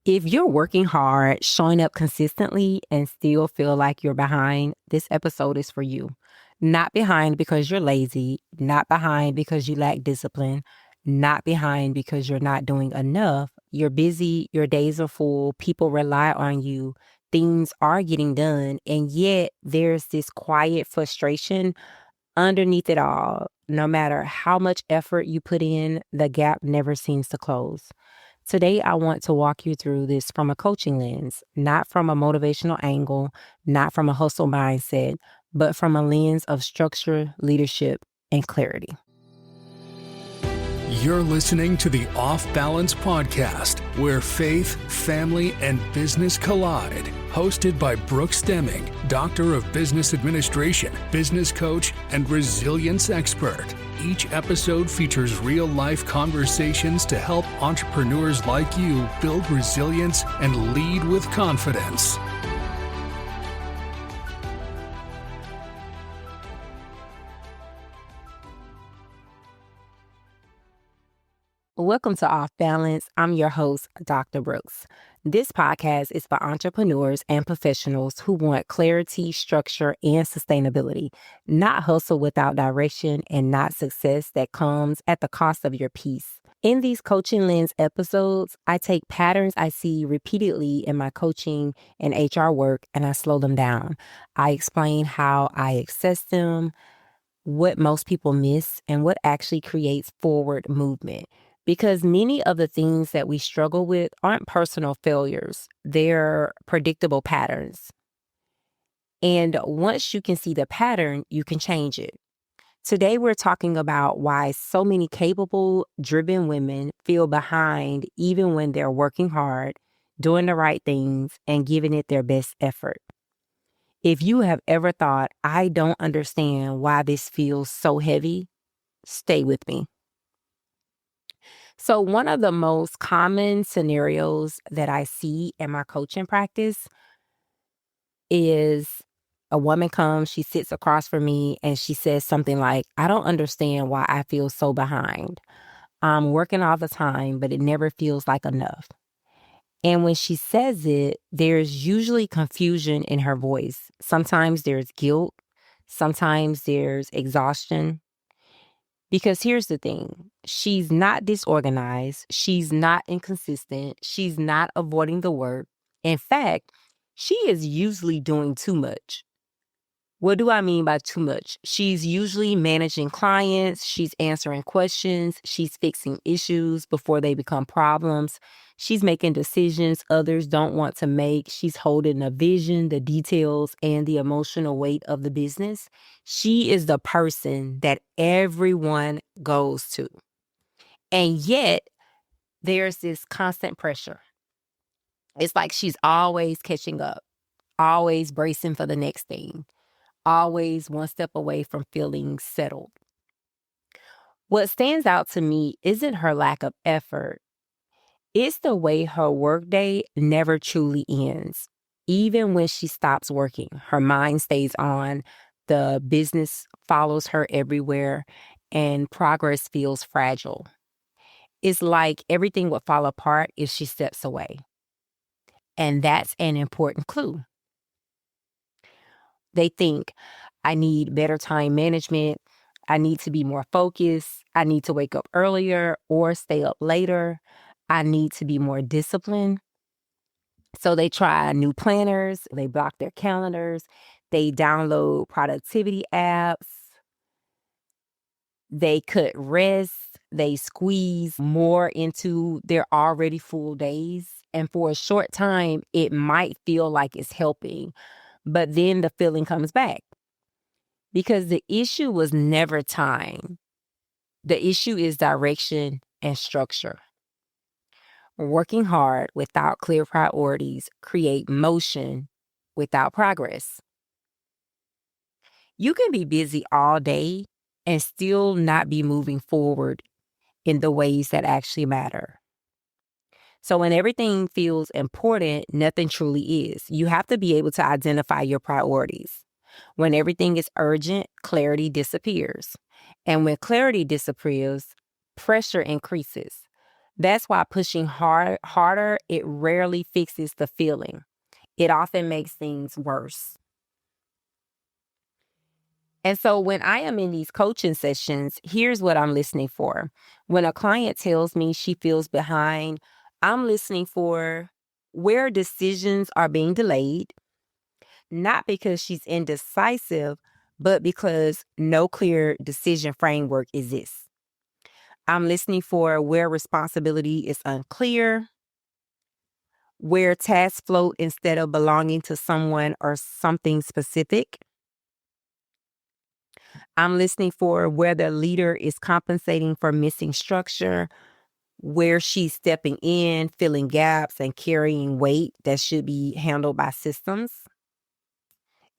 If you're working hard, showing up consistently, and still feel like you're behind, this episode is for you. Not behind because you're lazy, not behind because you lack discipline, not behind because you're not doing enough. You're busy, your days are full, people rely on you, things are getting done, and yet there's this quiet frustration underneath it all. No matter how much effort you put in, the gap never seems to close. Today, I want to walk you through this from a coaching lens, not from a motivational angle, not from a hustle mindset, but from a lens of structure, leadership, and clarity. You're listening to the Off Balance Podcast, where faith, family, and business collide. Hosted by Demming, Doctor of Business Administration, business coach, and resilience expert. Each episode features real-life conversations to help entrepreneurs like you build resilience and lead with confidence. Welcome to Off Balance. I'm your host, Dr. Brooks. This podcast is for entrepreneurs and professionals who want clarity, structure, and sustainability, not hustle without direction and not success that comes at the cost of your peace. In these coaching lens episodes, I take patterns I see repeatedly in my coaching and HR work and I slow them down. I explain how I access them, what most people miss, and what actually creates forward movement. Because many of the things that we struggle with aren't personal failures, they're predictable patterns. And once you can see the pattern, you can change it. Today, we're talking about why so many capable, driven women feel behind even when they're working hard, doing the right things, and giving it their best effort. If you have ever thought, I don't understand why this feels so heavy, stay with me. So one of the most common scenarios that I see in my coaching practice is a woman comes, she sits across from me and she says something like, I don't understand why I feel so behind. I'm working all the time, but it never feels like enough. And when she says it, there's usually confusion in her voice. Sometimes there's guilt. Sometimes there's exhaustion. Because here's the thing, she's not disorganized, she's not inconsistent, she's not avoiding the work. In fact, she is usually doing too much. What do I mean by too much? She's usually managing clients, she's answering questions, she's fixing issues before they become problems. She's making decisions others don't want to make. She's holding the vision, the details, and the emotional weight of the business. She is the person that everyone goes to. And yet, there's this constant pressure. It's like she's always catching up, always bracing for the next thing, always one step away from feeling settled. What stands out to me isn't her lack of effort. It's the way her workday never truly ends. Even when she stops working, her mind stays on, the business follows her everywhere, and progress feels fragile. It's like everything would fall apart if she steps away. And that's an important clue. They think, I need better time management. I need to be more focused. I need to wake up earlier or stay up later. I need to be more disciplined. So they try new planners, they block their calendars, they download productivity apps, they cut rest, they squeeze more into their already full days. And for a short time, it might feel like it's helping, but then the feeling comes back. Because the issue was never time. The issue is direction and structure. Working hard without clear priorities create motion without progress. You can be busy all day and still not be moving forward in the ways that actually matter. So when everything feels important, nothing truly is. You have to be able to identify your priorities. When everything is urgent, clarity disappears. And when clarity disappears, pressure increases. That's why pushing harder, it rarely fixes the feeling. It often makes things worse. And so when I am in these coaching sessions, here's what I'm listening for. When a client tells me she feels behind, I'm listening for where decisions are being delayed, not because she's indecisive, but because no clear decision framework exists. I'm listening for where responsibility is unclear, where tasks float instead of belonging to someone or something specific. I'm listening for where the leader is compensating for missing structure, where she's stepping in, filling gaps, and carrying weight that should be handled by systems.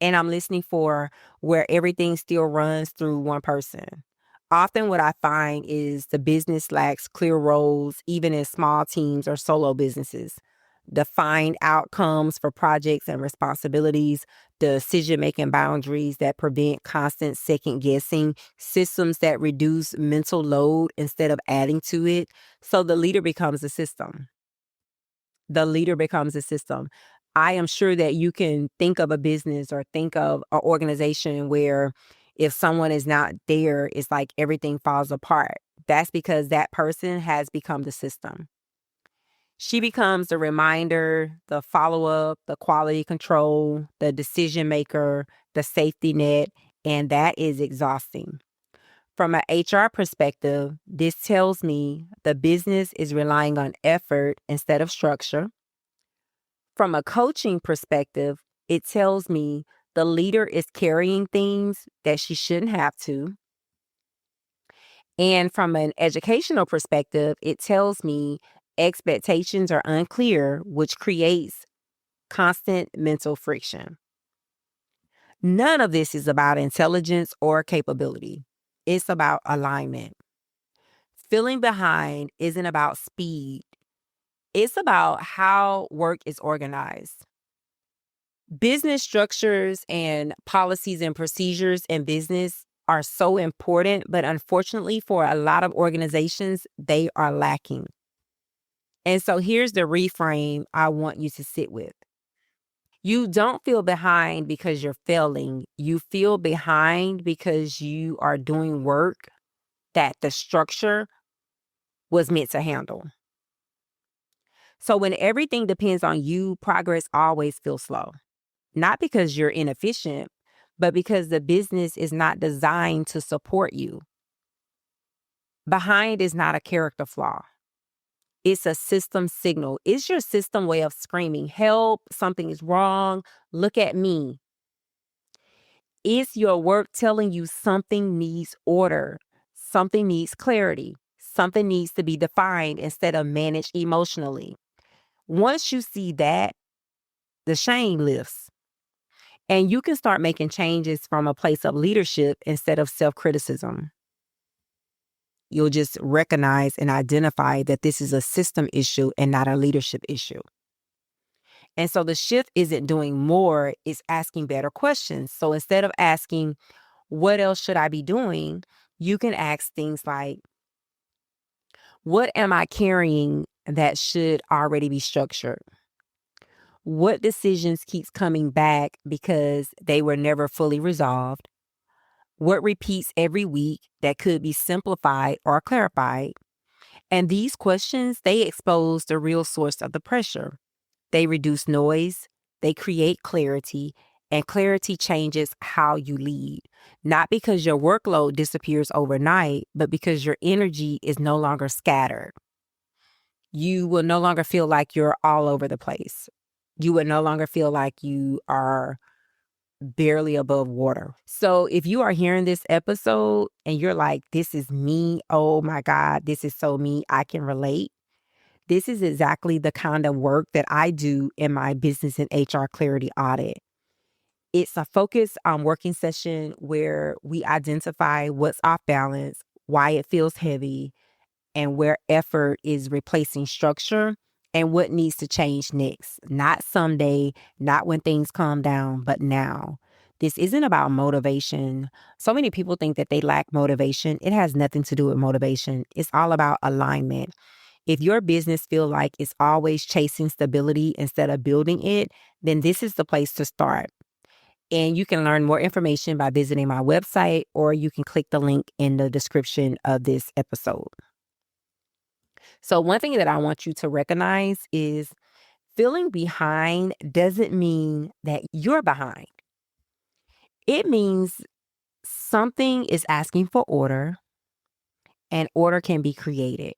And I'm listening for where everything still runs through one person. Often, what I find is the business lacks clear roles, even in small teams or solo businesses. Defined outcomes for projects and responsibilities, decision making boundaries that prevent constant second guessing, systems that reduce mental load instead of adding to it. So the leader becomes a system. The leader becomes a system. I am sure that you can think of a business or think of an organization where if someone is not there, it's like everything falls apart. That's because that person has become the system. She becomes the reminder, the follow up, the quality control, the decision maker, the safety net, and that is exhausting. From an HR perspective, this tells me the business is relying on effort instead of structure. From a coaching perspective, it tells me the leader is carrying things that she shouldn't have to. And from an educational perspective, it tells me expectations are unclear, which creates constant mental friction. None of this is about intelligence or capability. It's about alignment. Feeling behind isn't about speed. It's about how work is organized. Business structures and policies and procedures in business are so important, but unfortunately, for a lot of organizations, they are lacking. And so here's the reframe I want you to sit with. You don't feel behind because you're failing. You feel behind because you are doing work that the structure was meant to handle. So when everything depends on you, progress always feels slow. Not because you're inefficient, but because the business is not designed to support you. Behind is not a character flaw. It's a system signal. It's your system way of screaming, help, something is wrong, look at me. It's your work telling you something needs order, something needs clarity, something needs to be defined instead of managed emotionally. Once you see that, the shame lifts. And you can start making changes from a place of leadership instead of self-criticism. You'll just recognize and identify that this is a system issue and not a leadership issue. And so the shift isn't doing more, it's asking better questions. So instead of asking, what else should I be doing? You can ask things like, what am I carrying that should already be structured? What decisions keeps coming back because they were never fully resolved? What repeats every week that could be simplified or clarified? And these questions, they expose the real source of the pressure. They reduce noise, they create clarity, and clarity changes how you lead. Not because your workload disappears overnight, but because your energy is no longer scattered. You will no longer feel like you're all over the place. You will no longer feel like you are barely above water. So if you are hearing this episode and you're like, this is me, oh my God, this is so me, I can relate. This is exactly the kind of work that I do in my business and HR clarity audit. It's a focus on working session where we identify what's off balance, why it feels heavy, and where effort is replacing structure and what needs to change next. Not someday, not when things calm down, but now. This isn't about motivation. So many people think that they lack motivation. It has nothing to do with motivation. It's all about alignment. If your business feels like it's always chasing stability instead of building it, then this is the place to start. And you can learn more information by visiting my website, or you can click the link in the description of this episode. So one thing that I want you to recognize is feeling behind doesn't mean that you're behind. It means something is asking for order, and order can be created.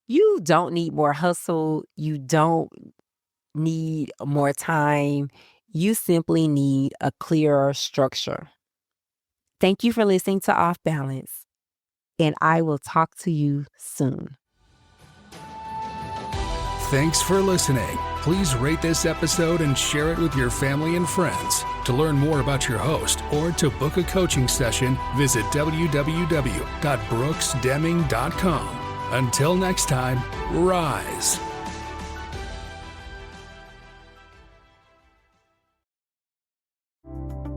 You don't need more hustle. You don't need more time. You simply need a clearer structure. Thank you for listening to Off Balance, and I will talk to you soon. Thanks for listening. Please rate this episode and share it with your family and friends. To learn more about your host or to book a coaching session, visit www.brooksdemming.com. Until next time, rise.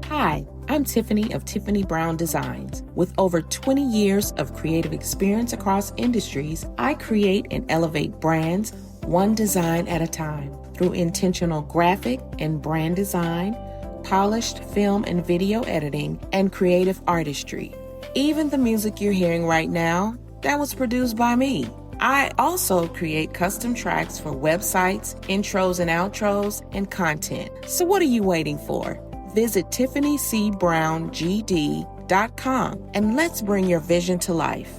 Hi, I'm Tiffany of Tiffany Brown Designs. With over 20 years of creative experience across industries, I create and elevate brands one design at a time through intentional graphic and brand design, polished film and video editing, and creative artistry. Even the music you're hearing right now, that was produced by me. I also create custom tracks for websites, intros and outros, and content. So what are you waiting for? Visit TiffanyCBrownGD.com and let's bring your vision to life.